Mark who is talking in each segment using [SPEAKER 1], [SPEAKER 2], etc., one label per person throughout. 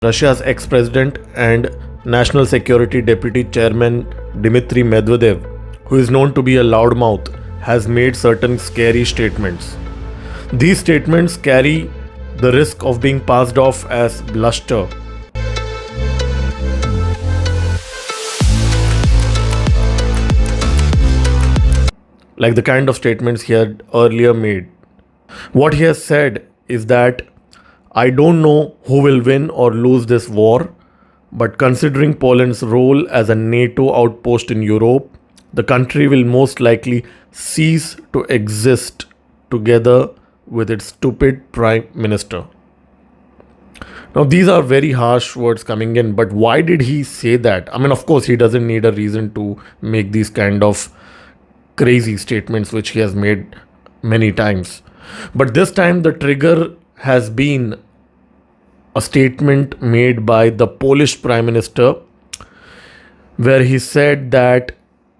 [SPEAKER 1] Russia's ex-president and National Security Deputy Chairman Dmitry Medvedev, who is known to be a loudmouth, has made certain scary statements. These statements carry the risk of being passed off as bluster. Like the kind of statements he had earlier made. What he has said is that I don't know who will win or lose this war, but considering Poland's role as a NATO outpost in Europe, the country will most likely cease to exist together with its stupid Prime Minister. Now, these are very harsh words coming in, but why did he say that? I mean, of course, he doesn't need a reason to make these kind of crazy statements, which he has made many times. But this time, the trigger has been a statement made by the Polish Prime Minister, where he said that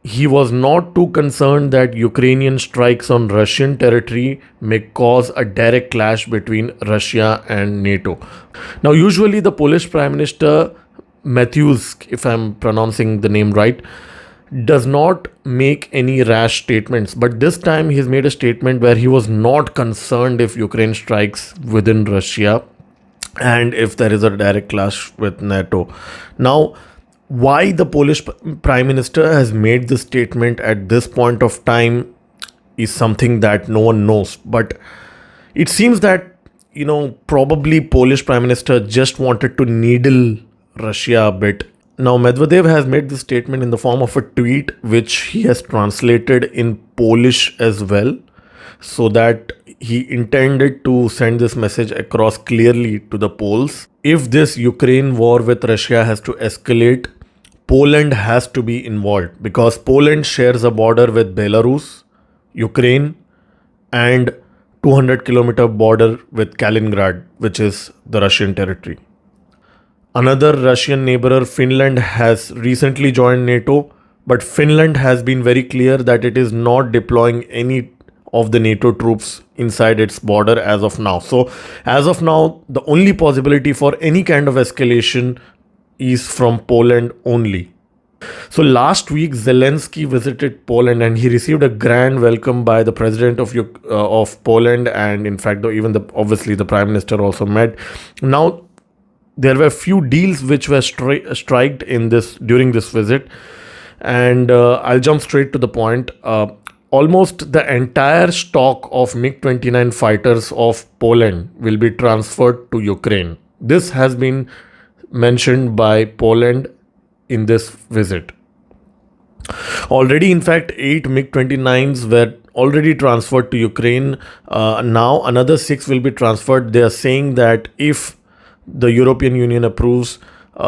[SPEAKER 1] he was not too concerned that Ukrainian strikes on Russian territory may cause a direct clash between Russia and NATO. Now, usually the Polish Prime Minister Mateusz, if I'm pronouncing the name right, does not make any rash statements, but this time he's made a statement where he was not concerned if Ukraine strikes within Russia and if there is a direct clash with NATO. Now, why the Polish Prime Minister has made this statement at this point of time is something that no one knows, but it seems that, probably Polish Prime Minister just wanted to needle Russia a bit. Now, Medvedev has made this statement in the form of a tweet, which he has translated in Polish as well, so that he intended to send this message across clearly to the Poles. If this Ukraine war with Russia has to escalate, Poland has to be involved because Poland shares a border with Belarus, Ukraine, and 200-kilometer border with Kaliningrad, which is the Russian territory. Another Russian neighbor, Finland, has recently joined NATO, but Finland has been very clear that it is not deploying any of the NATO troops inside its border as of now. So, as of now, the only possibility for any kind of escalation is from Poland only. So, last week, Zelensky visited Poland and he received a grand welcome by the president of Poland, and in fact, obviously the prime minister also met. Now, there were few deals which were striked during this visit, and I'll jump straight to the point. Almost the entire stock of MiG-29 fighters of Poland will be transferred to Ukraine. This has been mentioned by Poland in this visit. Already, in fact, 8 MiG-29s were already transferred to Ukraine. Now another 6 will be transferred. They are saying that if the European Union approves,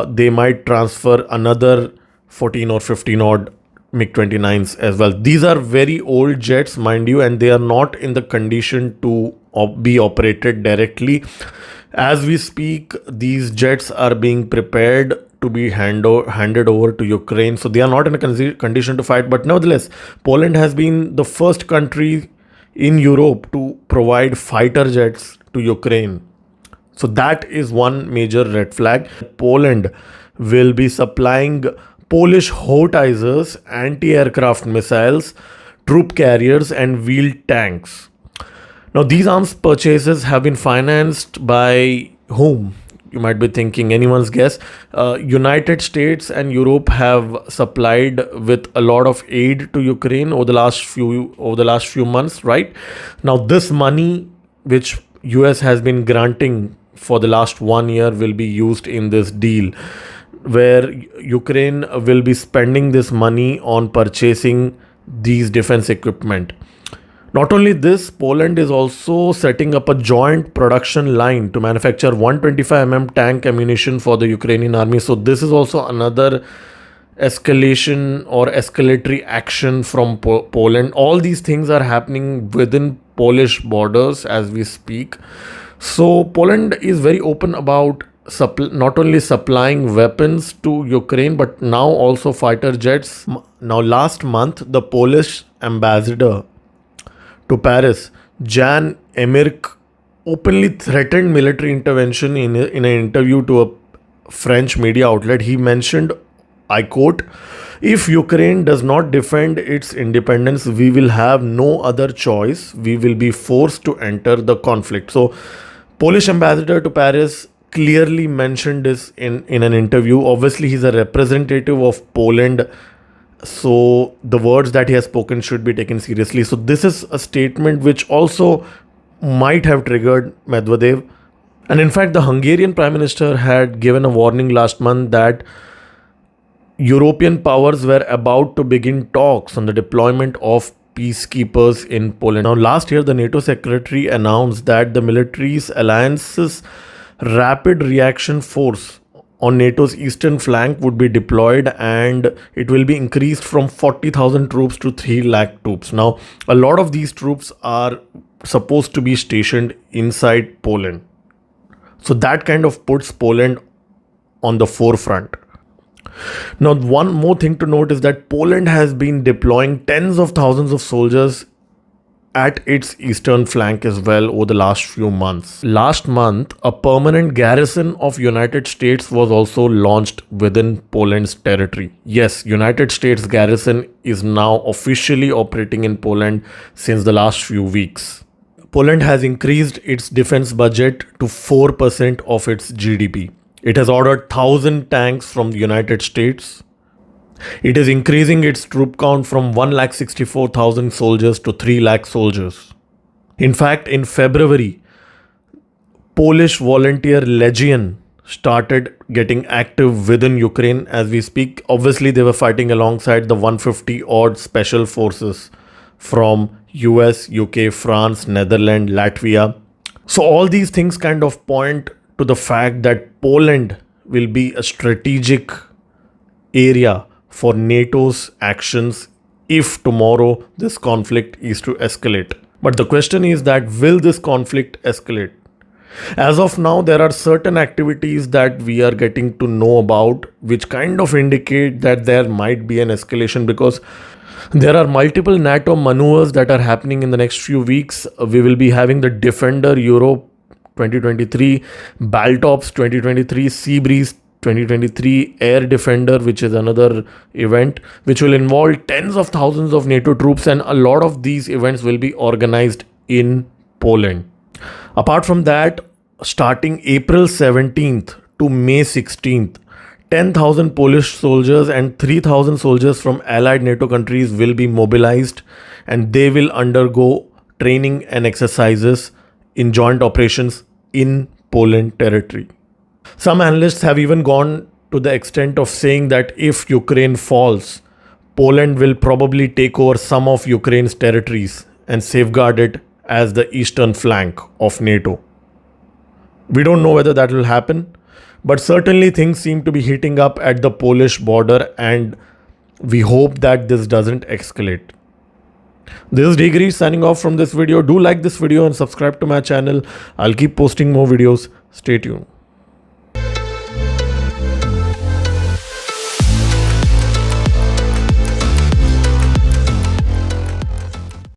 [SPEAKER 1] they might transfer another 14 or 15 odd MiG-29s as well. These are very old jets, mind you, and they are not in the condition to be operated directly. As we speak, these jets are being prepared to be handed over to Ukraine. So they are not in a condition to fight. But nevertheless, Poland has been the first country in Europe to provide fighter jets to Ukraine. So that is one major red flag. Poland will be supplying Polish Howitzers, anti-aircraft missiles, troop carriers and wheeled tanks. Now, these arms purchases have been financed by whom? You might be thinking, anyone's guess. United States and Europe have supplied with a lot of aid to Ukraine over the last few months, right? Now, this money which US has been granting for the last 1 year will be used in this deal, where Ukraine will be spending this money on purchasing these defense equipment. Not only this, Poland is also setting up a joint production line to manufacture 125mm tank ammunition for the Ukrainian army. So this is also another escalation or escalatory action from Poland. All these things are happening within Polish borders as we speak. So Poland is very open about not only supplying weapons to Ukraine, but now also fighter jets. Now, last month, the Polish ambassador to Paris, Jan Emirk, openly threatened military intervention in an interview to a French media outlet. He mentioned, I quote, "If Ukraine does not defend its independence, we will have no other choice. We will be forced to enter the conflict." So, Polish ambassador to Paris clearly mentioned this in an interview. Obviously, he's a representative of Poland, so the words that he has spoken should be taken seriously. So this is a statement which also might have triggered Medvedev. And in fact, the Hungarian Prime Minister had given a warning last month that European powers were about to begin talks on the deployment of peacekeepers in Poland. Now, last year, the NATO secretary announced that the military's alliance's rapid reaction force on NATO's eastern flank would be deployed, and it will be increased from 40,000 troops to 3 lakh troops. Now, a lot of these troops are supposed to be stationed inside Poland. So that kind of puts Poland on the forefront. Now, one more thing to note is that Poland has been deploying tens of thousands of soldiers at its eastern flank as well over the last few months. Last month, a permanent garrison of United States was also launched within Poland's territory. Yes, United States garrison is now officially operating in Poland since the last few weeks. Poland has increased its defense budget to 4% of its GDP. It has ordered 1,000 tanks from the United States. It is increasing its troop count from 1,64,000 soldiers to 3 lakh soldiers. In fact, in February, Polish volunteer legion started getting active within Ukraine as we speak. Obviously, they were fighting alongside the 150 odd special forces from US, UK, France, Netherlands, Latvia. So all these things kind of point to the fact that Poland will be a strategic area for NATO's actions if tomorrow this conflict is to escalate. But the question is that will this conflict escalate? As of now, there are certain activities that we are getting to know about which kind of indicate that there might be an escalation, because there are multiple NATO maneuvers that are happening in the next few weeks. We will be having the Defender Europe 2023, Buildup 2023, Sea Breeze 2023, Air Defender, which is another event which will involve tens of thousands of NATO troops, and a lot of these events will be organized in Poland. Apart from that, starting April 17th to May 16th, 10,000 Polish soldiers and 3,000 soldiers from allied NATO countries will be mobilized, and they will undergo training and exercises in joint operations in Poland territory. Some analysts have even gone to the extent of saying that if Ukraine falls, Poland will probably take over some of Ukraine's territories and safeguard it as the eastern flank of NATO. We don't know whether that will happen, but certainly things seem to be heating up at the Polish border, and we hope that this doesn't escalate. This is Degree signing off from this video. Do like this video and subscribe to my channel. I'll keep posting more videos. Stay tuned.